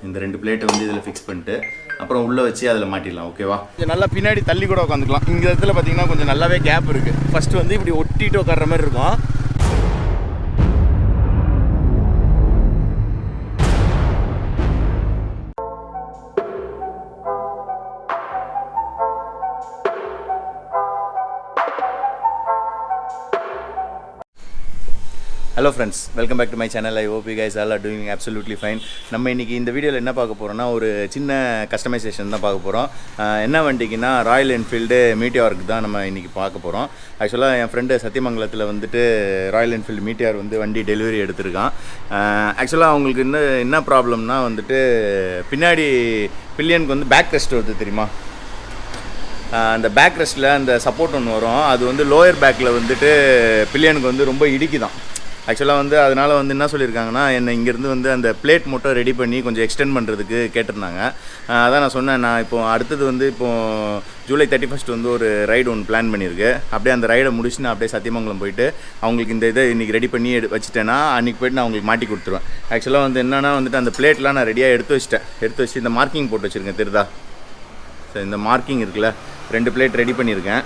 இந்த 2 பிளேட்டை வந்து இதில் ஃபிக்ஸ் பண்ணிட்டு அப்புறம் உள்ளே வச்சு அதில் மாட்டிடலாம். ஓகேவா? கொஞ்சம் நல்லா பின்னாடி தள்ளி கூட உட்காந்துக்கலாம். இங்கே இடத்துல பார்த்தீங்கன்னா கொஞ்சம் நல்லாவே கேப் இருக்குது. ஃபஸ்ட்டு வந்து இப்படி ஒட்டிட்டு உட்கார்ற மாதிரி இருக்கும். Hello friends, welcome back to my channel. I hope you guys all are doing absolutely fine. நம்ம இன்றைக்கி இந்த வீடியோவில் என்ன பார்க்க போகிறோம்னா, ஒரு சின்ன கஸ்டமைசேஷன் தான் பார்க்க போகிறோம். என்ன வண்டிக்குன்னா ராயல் என்ஃபீல்டு மீட்டியாருக்கு தான் நம்ம இன்றைக்கி பார்க்க போகிறோம். ஆக்சுவலாக என் ஃப்ரெண்டு சத்தியமங்கலத்தில் வந்துட்டு ராயல் என்ஃபீல்டு மீட்டியார் வந்து வண்டி டெலிவரி எடுத்திருக்கான். ஆக்சுவலாக அவங்களுக்கு என்ன ப்ராப்ளம்னா வந்துட்டு பின்னாடி பில்லியனுக்கு வந்து பேக்ரெஸ்ட் வருது தெரியுமா? அந்த பேக்ரெஸ்ட்டில் அந்த சப்போர்ட் ஒன்று வரும். அது வந்து லோயர் பேக்கில் வந்துட்டு பில்லியனுக்கு வந்து ரொம்ப இடிக்குதான். ஆக்சுவலாக வந்து அதனால் வந்து என்ன சொல்லியிருக்காங்கன்னா, என்னை இங்கேருந்து வந்து அந்த பிளேட் மட்டும் ரெடி பண்ணி கொஞ்சம் எக்ஸ்டெண்ட் பண்ணுறதுக்கு கேட்டிருந்தாங்க. அதான் நான் சொன்னேன், நான் இப்போது அடுத்தது வந்து இப்போது ஜூலை 31 வந்து ஒரு ரைடு ஒன்று பிளான் பண்ணியிருக்கு. அப்படியே அந்த ரைடை முடிச்சு நான் அப்படியே சத்தியமங்கலம் போயிட்டு அவங்களுக்கு இந்த இதை இன்றைக்கி ரெடி பண்ணி வச்சுட்டேன்னா அன்றைக்கி போய்ட்டு நான் அவங்களுக்கு மாட்டி கொடுத்துருவேன். ஆக்சுவலாக வந்து என்னென்னா வந்துட்டு அந்த பிளேட்லாம் நான் ரெடியாக எடுத்து வச்சு இந்த மார்க்கிங் போட்டு வச்சுருக்கேன். தெரியுதா? ஸோ இந்த மார்க்கிங் இருக்குல்ல, 2 பிளேட் ரெடி பண்ணியிருக்கேன்.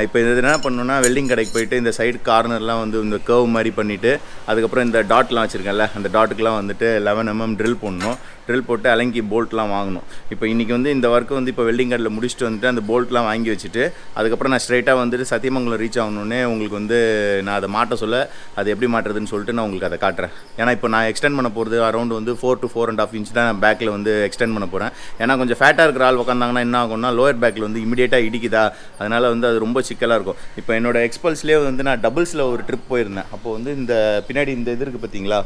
இப்போ இது என்ன பண்ணணுன்னா, வெல்டிங் கடைக்கு போய்ட்டு இந்த சைடு கார்னர்லாம் வந்து இந்த கர்வ் மாதிரி பண்ணிவிட்டு அதுக்கப்புறம் இந்த டாட்லாம் வச்சுருக்கேன்ல, அந்த டாட்டுக்கெலாம் வந்துட்டு 11 mm ட்ரில் போடணும். ட்ரில் போட்டு அலங்கி போல்ட்லாம் வாங்கணும். இப்போ இன்றைக்கி வந்து இந்த ஒர்க்கு வந்து இப்போ வெல்டிங் கடையில் முடிச்சுட்டு வந்துட்டு அந்த போல்ட்லாம் வாங்கி வச்சுட்டு அதுக்கப்புறம் நான் ஸ்ட்ரைட்டாக வந்துட்டு சத்தியமங்கலம் ரீச் ஆகணுன்னே உங்களுக்கு வந்து நான் அதை மாட்ட சொல்ல அது எப்படி மாட்டுறதுன்னு சொல்லிட்டு நான் உங்களுக்கு அதை காட்டுறேன். ஏன்னா இப்போ நான் எக்ஸ்டெண்ட் பண்ண போகிறது அரௌண்ட் வந்து 4 to 4.5 inch தான் பேக்கில் வந்து எக்ஸ்டெண்ட் பண்ண போகிறேன். ஏன்னா கொஞ்சம் ஃபேட்டாக இருக்கிற ஆள் உட்காந்தாங்கன்னா என்ன ஆகும்னா, லோயர் பேக்கில் வந்து இமீடியட்டாக இடிக்குதா, அதனால் வந்து அது ரொம்ப சிக்கலாக இருக்கும். இப்போ என்னோடய எக்ஸ்பல்ஸ்லேயே வந்து நான் டபுள்ஸில் ஒரு ட்ரிப் போயிருந்தேன். அப்போது வந்து இந்த பின்னாடி இந்த இது இருக்குது பார்த்தீங்களா,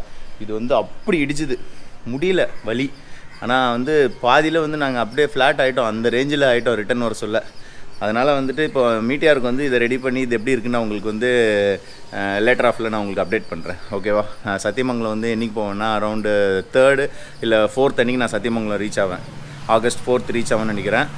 இது வந்து அப்படி இடிச்சுது, முடியல வலி. ஆனால் வந்து பாதியில் வந்து நாங்கள் அப்படியே ஃப்ளாட் ஆகிட்டோம், அந்த ரேஞ்சில் ஆகிட்டோம் ரிட்டன் வர சொல்ல. அதனால் வந்துட்டு இப்போ மீட்டியாருக்கு வந்து இதை ரெடி பண்ணி இது எப்படி இருக்குன்னு உங்களுக்கு வந்து லேட்டர் ஆஃபில் நான் உங்களுக்கு அப்டேட் பண்ணுறேன். ஓகேவா? சத்தியமங்கலம் வந்து என்றைக்கு போவேன்னா, அரௌண்டு 3rd இல்லை 4th அன்றைக்கி நான் சத்தியமங்கலம் ரீச் ஆவேன். ஆகஸ்ட் 4th ரீச் ஆகும்னு நினைக்கிறேன்.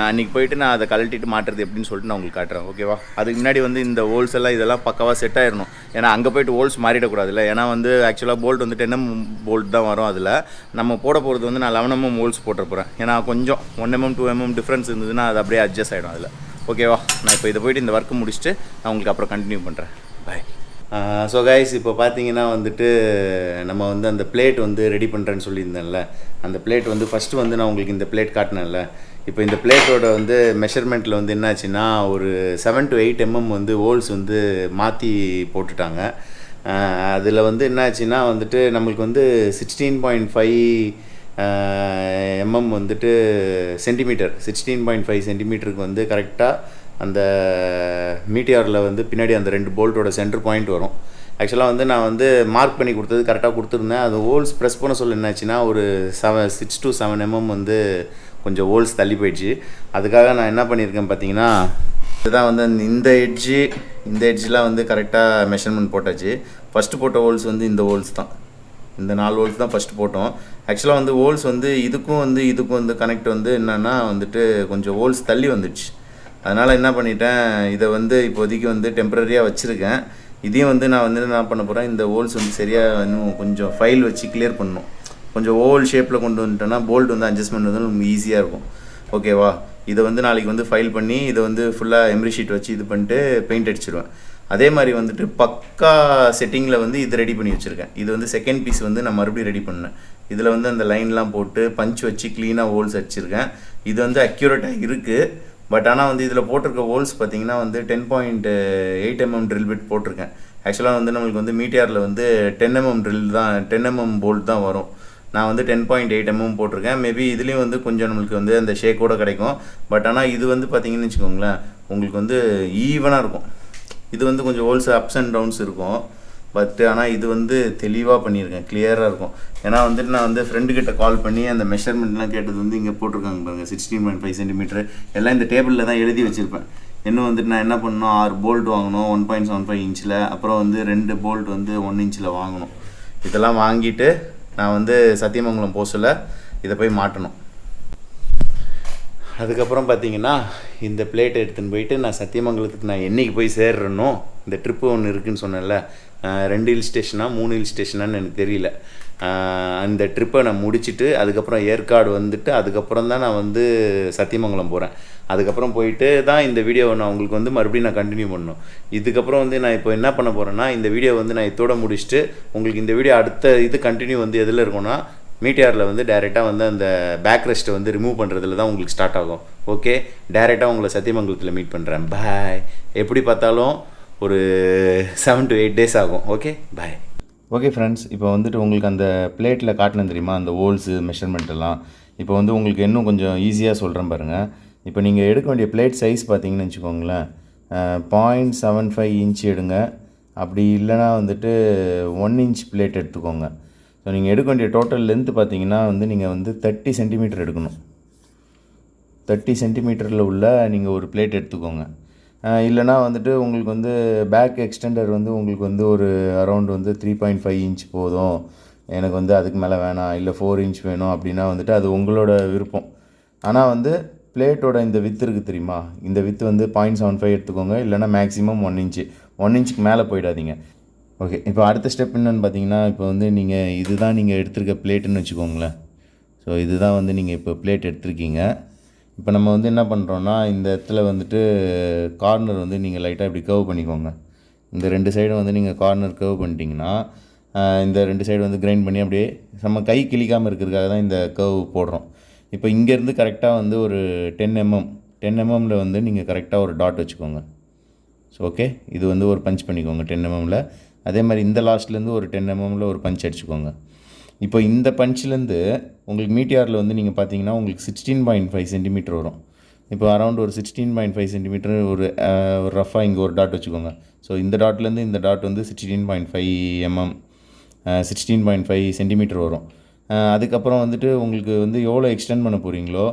அன்றைக்கி போய்ட்டு நான் அதை கழட்டிட்டு மாட்டுறது எப்படின்னு சொல்லிட்டு நான் உங்களுக்கு காட்டுறேன். ஓகேவா? அதுக்கு முன்னாடி வந்து இந்த ஹோல்ஸ் எல்லாம் இதெல்லாம் பக்காவாக செட் ஆகிடணும். ஏன்னா அங்கே போய்ட்டு ஹோல்ஸ் மாறிடக்கூடாதுல்ல. ஏன்னா வந்து ஆக்சுவலாக போல்ட் வந்து 10 mm போல்ட் தான் வரும். அதில் நம்ம போட போகிறது வந்து நான் 11 mm ஹோல்ஸ் போட்டுற போகிறேன். ஏன்னா கொஞ்சம் 1 mm 2 mm டிஃப்ரென்ஸ் இருந்ததுன்னா அது அப்படியே அட்ஜஸ்ட் ஆகிடும் அதில். ஓகேவா? நான் இப்போ இதை போய்ட்டு இந்த ஒர்க்கு முடிச்சுட்டு நான் உங்களுக்கு அப்புறம் கண்டினியூ பண்ணுறேன். பாய். ஸோ கைஸ், இப்போ பார்த்தீங்கன்னா வந்துட்டு நம்ம வந்து அந்த பிளேட் வந்து ரெடி பண்ணுறேன்னு சொல்லியிருந்தேன்ல, அந்த பிளேட் வந்து ஃபஸ்ட்டு வந்து நான் உங்களுக்கு இந்த பிளேட் காட்டினேன்ல. இப்போ இந்த பிளேட்டோட வந்து மெஷர்மெண்ட்டில் வந்து என்னாச்சுன்னா, ஒரு 7 to 8 mm வந்து ஹோல்ஸ் வந்து மாற்றி போட்டுட்டாங்க. அதில் வந்து என்னாச்சுன்னா வந்துட்டு நம்மளுக்கு வந்து 16.5 mm வந்துட்டு சென்டிமீட்டர், 16.5 சென்டிமீட்டருக்கு வந்து கரெக்டாக அந்த மீட்டியாரில் வந்து பின்னாடி அந்த 2 போல்ட்டோட சென்டர் பாயிண்ட் வரும். ஆக்சுவலாக வந்து நான் வந்து மார்க் பண்ணி கொடுத்தது கரெக்டாக கொடுத்துருந்தேன். அது ஹோல்ஸ் ப்ரெஸ் பண்ண சொல்ல என்னாச்சுன்னா, ஒரு 6 to 7 mm வந்து கொஞ்சம் ஹோல்ஸ் தள்ளி போயிடுச்சு. அதுக்காக நான் என்ன பண்ணியிருக்கேன் பார்த்தீங்கன்னா, இதுதான் வந்து இந்த எட்ஜெலாம் வந்து கரெக்டாக மெஷர்மெண்ட் போட்டாச்சு. ஃபஸ்ட்டு போட்ட ஹோல்ஸ் வந்து இந்த ஹோல்ஸ் தான், இந்த 4 ஹோல்ஸ் தான் ஃபஸ்ட்டு போட்டோம். ஆக்சுவலாக வந்து ஹோல்ஸ் வந்து இதுக்கும் வந்து கனெக்ட் வந்து என்னென்னா வந்துட்டு கொஞ்சம் ஹோல்ஸ் தள்ளி வந்துடுச்சு. அதனால் என்ன பண்ணிட்டேன், இதை வந்து இப்போதைக்கு வந்து டெம்பரரியாக வச்சுருக்கேன். இதையும் வந்து நான் வந்து என்ன பண்ண போகிறேன், இந்த ஹோல்ஸ் வந்து சரியாக இன்னும் கொஞ்சம் ஃபைல் வச்சு கிளியர் பண்ணணும். கொஞ்சம் ஓவல் ஷேப்பில் கொண்டு வந்துட்டோன்னா போல்ட் வந்து அட்ஜஸ்ட்மெண்ட் வந்து நமக்கு ஈஸியாக இருக்கும். ஓகேவா? இதை வந்து நாளைக்கு வந்து ஃபைல் பண்ணி இதை வந்து ஃபுல்லாக எம்ரி ஷீட் வச்சு இது பண்ணிட்டு பெயிண்ட் அடிச்சிடுவேன். அதே மாதிரி வந்துட்டு பக்கா செட்டிங்கில் வந்து இது ரெடி பண்ணி வச்சுருக்கேன். இது வந்து செகண்ட் பீஸ் வந்து நான் மறுபடியும் ரெடி பண்ணேன். இதில் வந்து அந்த லைன்லாம் போட்டு பஞ்ச் வச்சு க்ளீனாக ஹோல்ஸ் அடிச்சிருக்கேன். இது வந்து அக்யூரேட்டாக இருக்குது. பட் ஆனால் வந்து இதில் போட்டிருக்க ஹோல்ஸ் பார்த்தீங்கன்னா வந்து 10.8 mm ட்ரில் பிட் போட்டிருக்கேன். ஆக்சுவலாக வந்து நம்மளுக்கு வந்து மீட்டியாரில் வந்து 10 mm ட்ரில் தான், 10 mm போல்ட் தான் வரும். நான் வந்து 10.8 mm போட்டிருக்கேன். மேபி இதுலேயும் வந்து கொஞ்சம் நம்மளுக்கு வந்து அந்த ஷேக்கோடு கிடைக்கும். பட் ஆனால் இது வந்து பார்த்தீங்கன்னு வச்சுக்கோங்களேன், உங்களுக்கு வந்து ஈவனாக இருக்கும். இது வந்து கொஞ்சம் ஹோல்ஸ் அப்ஸ் அண்ட் டவுன்ஸ் இருக்கும். பட் ஆனால் இது வந்து தெளிவாக பண்ணியிருக்கேன், கிளியராக இருக்கும். ஏன்னா வந்துட்டு நான் வந்து ஃப்ரெண்டுக்கிட்ட கால் பண்ணி அந்த மெஷர்மெண்ட்லாம் கேட்டது வந்து இங்கே போட்டிருக்காங்க பாருங்கள், 16.5 சென்டிமீட்டர் எல்லாம் இந்த டேபிளில் தான் எழுதி வச்சுருப்பேன். இன்னும் வந்துட்டு நான் என்ன பண்ணணும், 6 போல்ட் வாங்கணும் 1.75 inch, அப்புறம் வந்து 2 போல்ட் வந்து 1 inch வாங்கணும். இதெல்லாம் வாங்கிட்டு நான் வந்து சத்தியமங்கலம் போஸ்டில் இதை போய் மாட்டணும். அதுக்கப்புறம் பார்த்தீங்கன்னா இந்த பிளேட் எடுத்துன்னு போயிட்டு நான் சத்தியமங்கலத்துக்கு நான் என்றைக்கு போய் சேர்றேனோ, இந்த ட்ரிப்பு ஒன்று இருக்குதுன்னு சொன்னேன்ல, 2 ஹில் ஸ்டேஷனா 3 ஹில் ஸ்டேஷனான்னு எனக்கு தெரியல. அந்த ட்ரிப்பை நான் முடிச்சுட்டு அதுக்கப்புறம் ஏற்காடு வந்துட்டு அதுக்கப்புறம் தான் நான் வந்து சத்தியமங்கலம் போகிறேன். அதுக்கப்புறம் போயிட்டு தான் இந்த வீடியோவை நான் உங்களுக்கு வந்து மறுபடியும் நான் கண்டினியூ பண்ணணும். இதுக்கப்புறம் வந்து நான் இப்போ என்ன பண்ண போகிறேன்னா, இந்த வீடியோ வந்து நான் இதோட முடிச்சுட்டு உங்களுக்கு இந்த வீடியோ அடுத்த இது கண்டினியூ வந்து எதில் இருக்கும்னா மீட்டியாரில் வந்து டைரெக்டாக வந்து அந்த பேக்ரெஸ்ட்டை வந்து ரிமூவ் பண்ணுறதுல தான் உங்களுக்கு ஸ்டார்ட் ஆகும். ஓகே, டைரெக்டாக உங்களை சத்தியமங்கலத்தில் மீட் பண்ணுறேன். பாய். எப்படி பார்த்தாலும் ஒரு 7 to 8 days ஆகும். ஓகே, பாய். ஓகே ஃப்ரெண்ட்ஸ், இப்போ வந்துட்டு உங்களுக்கு அந்த பிளேட்டில் காட்டினேன் தெரியுமா, அந்த ஹோல்ஸு மெஷர்மெண்ட்டெல்லாம். இப்போ வந்து உங்களுக்கு இன்னும் கொஞ்சம் ஈஸியாக சொல்கிறேன் பாருங்கள். இப்போ நீங்கள் எடுக்க வேண்டிய பிளேட் சைஸ் பார்த்தீங்கன்னு வச்சுக்கோங்களேன், 0.75 இன்ச் எடுங்க. அப்படி இல்லைனா வந்துட்டு 1 இன்ச் பிளேட் எடுத்துக்கோங்க. ஸோ நீங்கள் எடுக்க வேண்டிய டோட்டல் லென்த்து பார்த்தீங்கன்னா வந்து நீங்கள் வந்து 30 சென்டிமீட்டர் எடுக்கணும். 30 சென்டிமீட்டரில் உள்ள நீங்கள் ஒரு பிளேட் எடுத்துக்கோங்க. இல்லைனா வந்துட்டு உங்களுக்கு வந்து பேக் எக்ஸ்டெண்டர் வந்து உங்களுக்கு வந்து ஒரு அரௌண்ட் வந்து 3.5 இன்ச் போதும், எனக்கு வந்து அதுக்கு மேலே வேணாம், இல்லை 4 இன்ச் வேணும் அப்படின்னா வந்துட்டு அது உங்களோட விருப்பம். ஆனால் வந்து பிளேட்டோட இந்த வித்து இருக்குது தெரியுமா, இந்த வித்து வந்து 0.75 எடுத்துக்கோங்க. இல்லைனா மேக்ஸிமம் 1 இன்ச்சு. 1 இன்ச்சுக்கு மேலே போயிடாதீங்க. ஓகே, இப்போ அடுத்த ஸ்டெப் என்னென்னு பார்த்தீங்கன்னா, இப்போ வந்து இதுதான் நீங்கள் எடுத்துருக்க பிளேட்டுன்னு வச்சுக்கோங்களேன். ஸோ இதுதான் வந்து நீங்கள் இப்போ பிளேட் எடுத்துருக்கீங்க. இப்போ நம்ம வந்து என்ன பண்ணுறோன்னா, இந்த இடத்துல வந்துட்டு கார்னர் வந்து நீங்கள் லைட்டாக இப்படி கர்வ் பண்ணிக்கோங்க. இந்த 2 சைடும் வந்து நீங்கள் கார்னர் கர்வ் பண்ணிட்டீங்கன்னா, இந்த 2 சைடு வந்து கிரைண்ட் பண்ணி அப்படியே நம்ம கை கிளிக்காமல் இருக்கிறதுக்காக தான் இந்த கர்வ் போடுறோம். இப்போ இங்கேருந்து கரெக்டாக வந்து ஒரு 10 mm வந்து நீங்கள் கரெக்டாக ஒரு டாட் வச்சுக்கோங்க. ஸோ ஓகே, இது வந்து ஒரு பஞ்ச் பண்ணிக்கோங்க 10 mm. அதே மாதிரி இந்த லாஸ்ட்லேருந்து ஒரு 10 mm ஒரு பஞ்ச் அடிச்சுக்கோங்க. இப்போ இந்த பஞ்சிலேருந்து உங்களுக்கு மீட்டியாரில் வந்து நீங்கள் பார்த்தீங்கன்னா உங்களுக்கு 16.5 சென்டிமீட்டர் வரும். இப்போ அரௌண்ட் ஒரு 16.5 சென்டிமீட்டர் ஒரு ரஃபாக இங்கே ஒரு டாட் வச்சுக்கோங்க. ஸோ இந்த டாட்லேருந்து இந்த டாட் வந்து 16.5 mm 16.5 சென்டிமீட்டர் வரும். அதுக்கப்புறம் வந்துட்டு உங்களுக்கு வந்து எவ்வளோ எக்ஸ்டெண்ட் பண்ண போகிறீங்களோ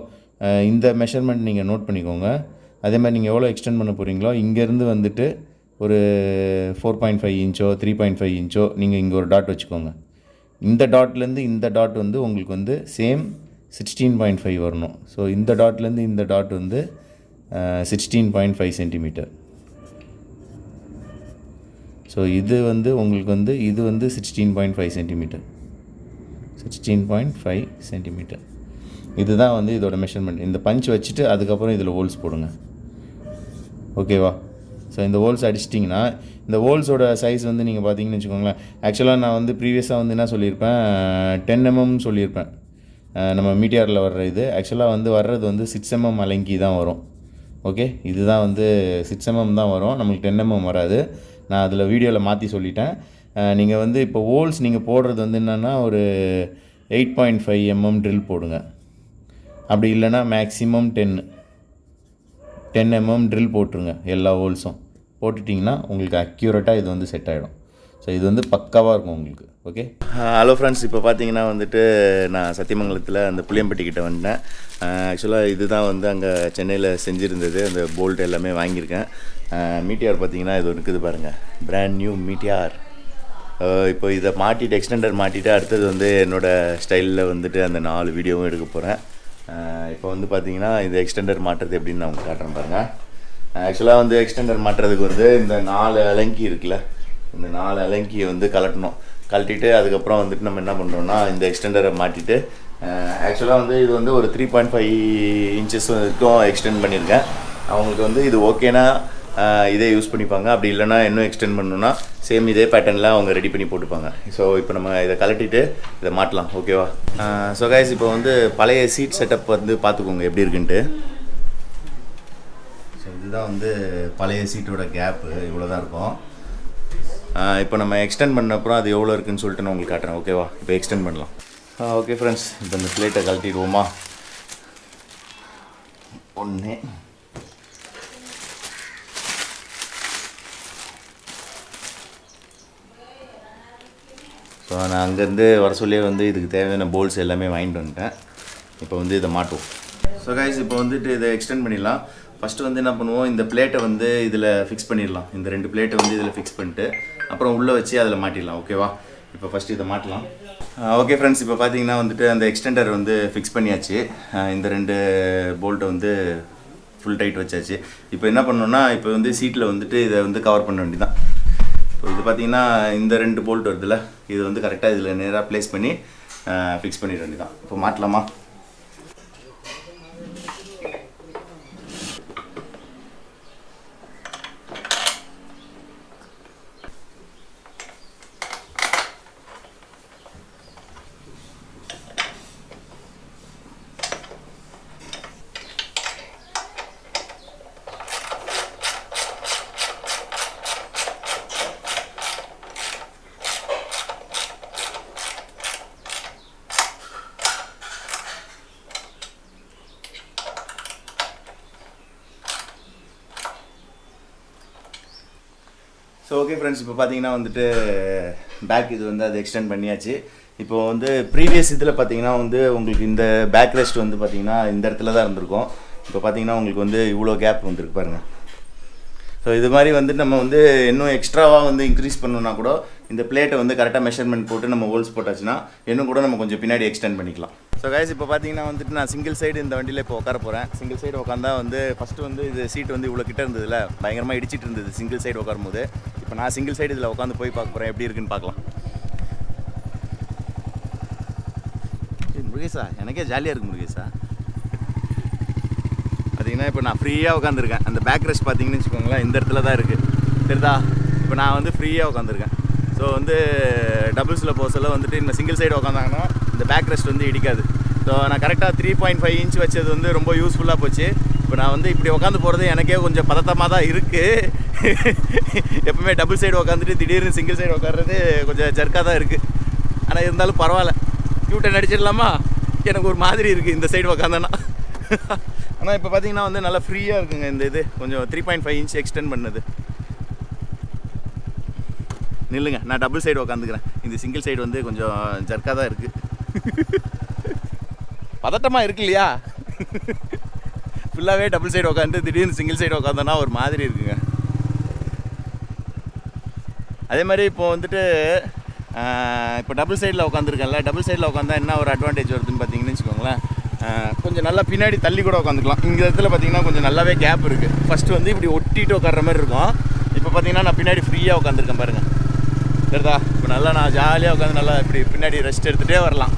இந்த மெஷர்மெண்ட் நீங்கள் நோட் பண்ணிக்கோங்க. அதே மாதிரி நீங்கள் எவ்வளோ எக்ஸ்டெண்ட் பண்ண போகிறீங்களோ இங்கேருந்து வந்துட்டு ஒரு 4.5 இன்ச்சோ 3.5 இன்ச்சோ நீங்கள் இங்கே ஒரு டாட் வச்சுக்கோங்க. இந்த டாட்லேருந்து இந்த டாட் வந்து உங்களுக்கு வந்து சேம் 16.5 வரணும். ஸோ இந்த டாட்லேருந்து இந்த டாட் வந்து 16.5 சென்டிமீட்டர். ஸோ இது வந்து உங்களுக்கு வந்து இது வந்து 16.5 சென்டிமீட்டர் 16.5 சென்டிமீட்டர். இதுதான் வந்து இதோட மெஷர்மெண்ட். இந்த பஞ்ச் வச்சுட்டு அதுக்கப்புறம் இதில் ஹோல்ஸ் போடுங்க. ஓகேவா? ஸோ இந்த ஹோல்ஸ் அடிச்சிட்டிங்கன்னா இந்த ஹோல்ஸோட சைஸ் வந்து நீங்கள் பார்த்தீங்கன்னு வச்சுக்கோங்களேன். ஆக்சுவலாக நான் வந்து ப்ரீவியஸாக வந்து என்ன சொல்லியிருப்பேன், 10 mm சொல்லியிருப்பேன். நம்ம மீட்டியாரில் வர்ற இது ஆக்சுவலாக வந்து வர்றது வந்து 6 mm அலங்கி தான் வரும். ஓகே, இதுதான் வந்து 6 mm தான் வரும், நம்மளுக்கு 10 mm வராது. நான் அதில் வீடியோவில் மாற்றி சொல்லிட்டேன். நீங்கள் வந்து இப்போ ஹோல்ஸ் நீங்கள் போடுறது வந்து என்னென்னா ஒரு 8.5 mm ட்ரில் போடுங்க. அப்படி இல்லைனா மேக்ஸிமம் 10 mm ட்ரில் போட்டுருங்க. எல்லா ஹோல்ஸும் போட்டுட்டிங்கன்னா உங்களுக்கு அக்யூரேட்டாக இது வந்து செட் ஆகிடும். ஸோ இது வந்து பக்காவாக இருக்கும் உங்களுக்கு. ஓகே, ஹலோ ஃப்ரெண்ட்ஸ், இப்போ பார்த்தீங்கன்னா வந்துட்டு நான் சத்தியமங்கலத்தில் அந்த புளியம்பட்டிக்கிட்ட வந்துட்டேன். ஆக்சுவலாக இதுதான் வந்து அங்கே சென்னையில் செஞ்சுருந்தது. அந்த போல்ட் எல்லாமே வாங்கியிருக்கேன். மீட்டியார் பார்த்தீங்கன்னா இது இருக்குது பாருங்கள், பிராண்ட் நியூ மீட்டியார். இப்போ இதை மாட்டிட்டு எக்ஸ்டெண்டர் மாட்டிட்டு அடுத்தது வந்து என்னோடய ஸ்டைலில் வந்துட்டு அந்த 4 வீடியோவும் எடுக்க போகிறேன். இப்போ வந்து பார்த்தீங்கன்னா இந்த எக்ஸ்டெண்டர் மாட்டுறது எப்படின்னு நான் உங்களுக்கு காட்டுறேன் பாருங்கள். ஆக்சுவலாக வந்து எக்ஸ்டெண்டர் மாட்டுறதுக்கு வந்து இந்த 4 அலங்கி இருக்குல்ல, இந்த 4 அலங்கியை வந்து கலட்டணும். கழட்டிட்டு அதுக்கப்புறம் வந்துட்டு நம்ம என்ன பண்ணுறோன்னா இந்த எக்ஸ்டெண்டரை மாட்டிட்டு ஆக்சுவலாக வந்து இது வந்து ஒரு 3.5 inches வரைக்கும் எக்ஸ்டெண்ட் பண்ணியிருக்கேன். அவங்களுக்கு வந்து இது ஓகேனா இதே யூஸ் பண்ணிப்பாங்க. அப்படி இல்லைனா இன்னும் எக்ஸ்டெண்ட் பண்ணணுன்னா சேம் இதே பேட்டர்னில் அவங்க ரெடி பண்ணி போட்டுப்பாங்க. ஸோ இப்போ நம்ம இதை கலட்டிட்டு இதை மாட்டலாம். ஓகேவா? ஸோ கைஸ், இப்போ வந்து பழைய சீட் செட்டப் வந்து பார்த்துக்கோங்க எப்படி இருக்குன்ட்டு. ஸோ இதுதான் வந்து பழைய சீட்டோட கேப்பு, இவ்வளோ தான் இருக்கும். இப்போ நம்ம எக்ஸ்டெண்ட் பண்ண அப்புறம் அது எவ்வளோ இருக்குதுன்னு சொல்லிட்டு நான் உங்களுக்கு காட்டுறேன். ஓகேவா? இப்போ எக்ஸ்டெண்ட் பண்ணலாம். ஓகே ஃப்ரெண்ட்ஸ், இப்போ இந்த பிளேட்டை கழட்டிடுவோமா? ஒன்று ஸோ நான் அங்கேருந்து வர சொல்லியே வந்து இதுக்கு தேவையான போல்ஸ் எல்லாமே வாங்கிட்டு வந்துட்டேன். இப்போ வந்து இதை மாட்டுவோம். ஸோ கைஸ், இப்போ வந்துட்டு இதை எக்ஸ்டெண்ட் பண்ணிடலாம். ஃபஸ்ட்டு வந்து என்ன பண்ணுவோம், இந்த பிளேட்டை வந்து இதில் ஃபிக்ஸ் பண்ணிடலாம். இந்த 2 பிளேட்டை வந்து இதில் ஃபிக்ஸ் பண்ணிட்டு அப்புறம் உள்ளே வச்சு அதில் மாட்டிடலாம். ஓகேவா? இப்போ ஃபஸ்ட்டு இதை மாட்டலாம். ஓகே ஃப்ரெண்ட்ஸ், இப்போ பார்த்தீங்கன்னா வந்துட்டு அந்த எக்ஸ்டெண்டர் வந்து ஃபிக்ஸ் பண்ணியாச்சு. இந்த 2 போல்ட்டை வந்து ஃபுல் டைட் வச்சாச்சு. இப்போ என்ன பண்ணணுன்னா, இப்போ வந்து சீட்டில் வந்துட்டு இதை வந்து கவர் பண்ண வேண்டியதான். இது பார்த்தீங்கன்னா இந்த 2 போல்ட் வருதுல்ல, இது வந்து கரெக்டாக இதில் நேராக ப்ளேஸ் பண்ணி ஃபிக்ஸ் பண்ணிட வேண்டியதான். இப்போ மாட்டலாமா? ஸோ ஓகே ஃப்ரெண்ட்ஸ், இப்போ பார்த்தீங்கன்னா வந்துட்டு பேக் இது வந்து அது எக்ஸ்டெண்ட் பண்ணியாச்சு. இப்போ வந்து ப்ரீவியஸ் இதில் பார்த்தீங்கன்னா வந்து உங்களுக்கு இந்த பேக் ரெஸ்ட் வந்து பார்த்தீங்கன்னா இந்த இடத்துல தான் இருந்திருக்கும். இப்போ பார்த்தீங்கன்னா உங்களுக்கு வந்து இவ்வளோ கேப் வந்துருக்கு பாருங்கள். ஸோ இது மாதிரி வந்து நம்ம வந்து இன்னும் எக்ஸ்ட்ராவாக வந்து இன்க்ரீஸ் பண்ணணுன்னா கூட இந்த பிளேட்டை வந்து கரெக்டாக மெஷர்மெண்ட் போட்டு நம்ம ஹோல்ஸ் போட்டாச்சுன்னா இன்னும் கூட நம்ம கொஞ்சம் பின்னாடி எக்ஸ்டெண்ட் பண்ணிக்கலாம். ஸோ கைஸ், இப்போ பார்த்தீங்கன்னா வந்துட்டு நான் சிங்கிள் சைடு இந்த வண்டியில் இப்போ உட்கார போகிறேன். சிங்கிள் சைடு உட்காந்தா வந்து ஃபஸ்ட்டு வந்து இது சீட் வந்து இவ்வளோ கிட்ட இருந்ததில்ல, பயங்கரமாக இடிச்சிட்டு இருந்தது சிங்கிள் சைடு உட்காரும்போது. இப்போ நான் சிங்கிள் சைடு இதில் உட்காந்து போய் பார்க்க போகிறேன், எப்படி இருக்குன்னு பார்க்கலாம். முருகேஷா, எனக்கே ஜாலியாக இருக்குது முருகேஷா. பார்த்தீங்கன்னா இப்போ நான் ஃப்ரீயாக உட்காந்துருக்கேன். அந்த பேக் ரெஸ்ட் பார்த்தீங்கன்னு வச்சுக்கோங்களேன், இந்த இடத்துல தான் இருக்குது, தெரியுதா? இப்போ நான் வந்து ஃப்ரீயாக உட்காந்துருக்கேன். ஸோ வந்து டபுள்ஸில் போக சொல்ல வந்துட்டு இந்த சிங்கிள் சைடு உட்காந்தாங்கன்னா இந்த பேக் ரெஸ்ட் வந்து இடிக்காது. ஸோ நான் கரெக்டாக 3.5 இன்ச் வச்சது வந்து ரொம்ப யூஸ்ஃபுல்லாக போச்சு. இப்போ நான் வந்து இப்படி உட்காந்து போகிறது எனக்கே கொஞ்சம் பதட்டமாக தான் இருக்குது. எப்பவுமே டபுள் சைடு உட்காந்துட்டு திடீர்னு சிங்கிள் சைடு உட்காறது கொஞ்சம் ஜர்க்காக தான் இருக்குது. ஆனால் இருந்தாலும் பரவாயில்ல, யூட்டன் அடிச்சிடலாமா? எனக்கு ஒரு மாதிரி இருக்குது இந்த சைடு உட்காந்தேன்னா. ஆனால் இப்போ பார்த்தீங்கன்னா வந்து நல்லா ஃப்ரீயாக இருக்குங்க. இந்த இது கொஞ்சம் 3.5 இன்ச் எக்ஸ்டெண்ட் பண்ணது. நில்லுங்க, நான் டபுள் சைடு உட்காந்துக்கிறேன். இந்த சிங்கிள் சைடு வந்து கொஞ்சம் ஜர்க்காக தான் இருக்குது. பதட்டமாக இருக்கு இல்லையா? ஃபுல்லாகவே டபுள் சைடு உட்காந்து திடீர்னு சிங்கிள் சைடு உட்காந்தோன்னா ஒரு மாதிரி இருக்குங்க. அதே மாதிரி இப்போ வந்துட்டு இப்போ டபுள் சைடில் உட்காந்துருக்கேன்ல, டபுள் சைடில் உட்காந்தா என்ன ஒரு அட்வான்டேஜ் வருதுன்னு பார்த்தீங்கன்னு வச்சுக்கோங்களேன், கொஞ்சம் நல்லா பின்னாடி தள்ளி கூட உட்காந்துக்கலாம். இங்கே இடத்துல பார்த்தீங்கன்னா கொஞ்சம் நல்லாவே கேப் இருக்குது. ஃபஸ்ட்டு வந்து இப்படி ஒட்டிட்டு உட்கார்ற மாதிரி இருக்கும். இப்போ பார்த்தீங்கன்னா நான் பின்னாடி ஃப்ரீயாக உட்காந்துருக்கேன் பாருங்கள், சரிதா? இப்போ நல்லா நான் ஜாலியாக உட்காந்து நல்லா இப்படி பின்னாடி ரெஸ்ட் எடுத்துகிட்டே வரலாம்.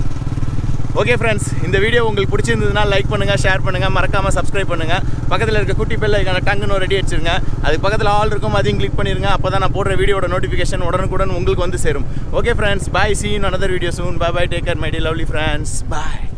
ஓகே ஃப்ரெண்ட்ஸ், இந்த வீடியோ உங்களுக்கு பிடிச்சிருந்ததுன்னா லைக் பண்ணுங்கள், ஷேர் பண்ணுங்கள், மறக்காமல் சப்ஸ்கிரைப் பண்ணுங்கள். பக்கத்தில் இருக்க குட்டி பெல் ஐக்கான டங்குன்னு ரெடி அடிச்சிருங்க. அதுக்கு பக்கத்தில் ஆல் இருக்கும், அதையும் கிளிக் பண்ணிடுங்க. அப்போ தான் நான் போடுற வீடியோட நோட்டிஃபிகேஷன் உடனுக்குடன் உங்களுக்கு வந்து சேரும். Okay friends, bye, see you in another video soon. Bye bye, take care my dear lovely friends, bye.